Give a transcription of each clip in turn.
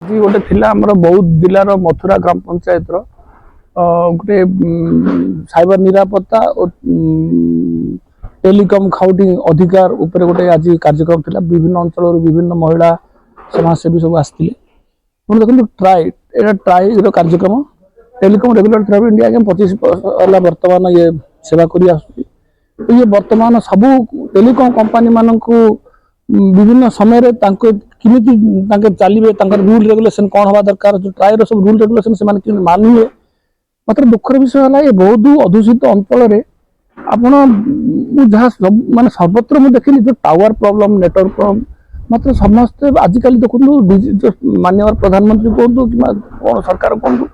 जी गोटे थिला हमर बौद्ध जिलार मथुरा ग्राम पंचायत रो गोटे साइबर निरापत्ता और टेलीकॉम खाउटी अधिकार ऊपर गोटे आज कार्यक्रम थिला। विभिन्न अंचल विभिन्न महिला समाजसेवी सब आसते देखो ट्राई कार्यक्रम टेलीकॉम रेगुलेटरी ऑफ इंडिया के 25 वर्तमान ये सेवा करी आसुची। तो ये वर्तमान सबू टेलीकॉम कंपनी मान को विभिन्न समय किमिति चलिए रूल रेगुलेशन कौन हवा दरकार जो ट्रायर सब रूल रेगुलेशन से मानिए। मात्र दुखर विषय है ये बहुत अधूषित अंचल आपण जहाँ माने सर्वत्र मुझे देखिली जो टावर प्रॉब्लम नेटवर्क प्रॉब्लम मात्र समस्ते आजिकल देखो माननीय प्रधानमंत्री कहतु कि कौन सरकार कहतु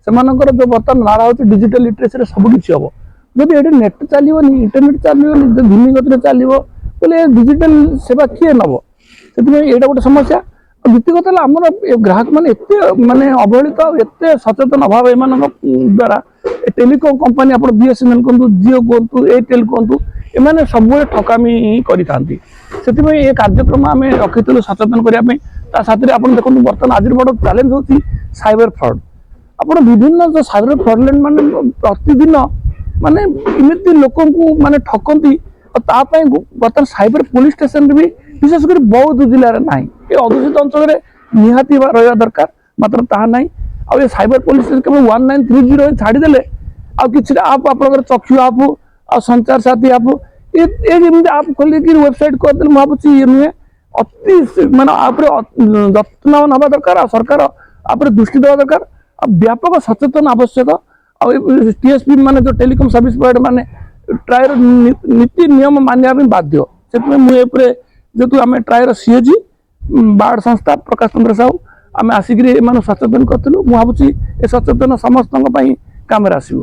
से जो बर्तमान नारा हो डिजिटल लिटरेसी सबकि हम जब ये नेट चलो इंटरनेट चलो धीमी गति चलो बोले डिजिटल सेवा किए नब से यहाँ गोटे समस्या। द्वितीय कथा आमर ग्राहक मैंने एत मानने अवहेलित एत सचेतन अभाव एम द्वारा टेलीकॉम कंपनी आप बीएसएनएल कहतु जियो कहतु एयरटेल कहतु एम सब ठकामी करते ये कार्यक्रम आम रखी सचेतन करने साथ आप देखो बर्तमान आज बड़ चैलेंज होती साइबर फ्रॉड। आप विभिन्न जो साइबर फ्रॉडलेंट माने प्रतिदिन माने इमिति लोक माने ठकती बर्तमान साइबर पुलिस स्टेशन भी विशेषकर बौद्ध जिले में ना ये अधूषित अंचल निहाती रहा दरकार मात्र ताहा ना आ साइबर पुलिस स्टेशन केवल 1930 छाड़देले आछि आप चक्षु आप आ संचार साथी आप ये आप खोलिक वेबसाइट करदे मुझे भावी ये नुहे अति मानने जत्न हवा दरकार सरकार आप दृष्टि देवा दरकार व्यापक सचेतन आवश्यक टीएसपी माने जो टेलीकॉम सर्विस प्रोवाइडर माने ट्रायर नीति नियम मानिया बाध्य से मुझे जेतु आम ट्रायर सीएजी बार्ड संस्था प्रकाश चंद्र साहू आम आसिक सचेतन करूँ मुझे भावी सचेतन समस्त काम आसो।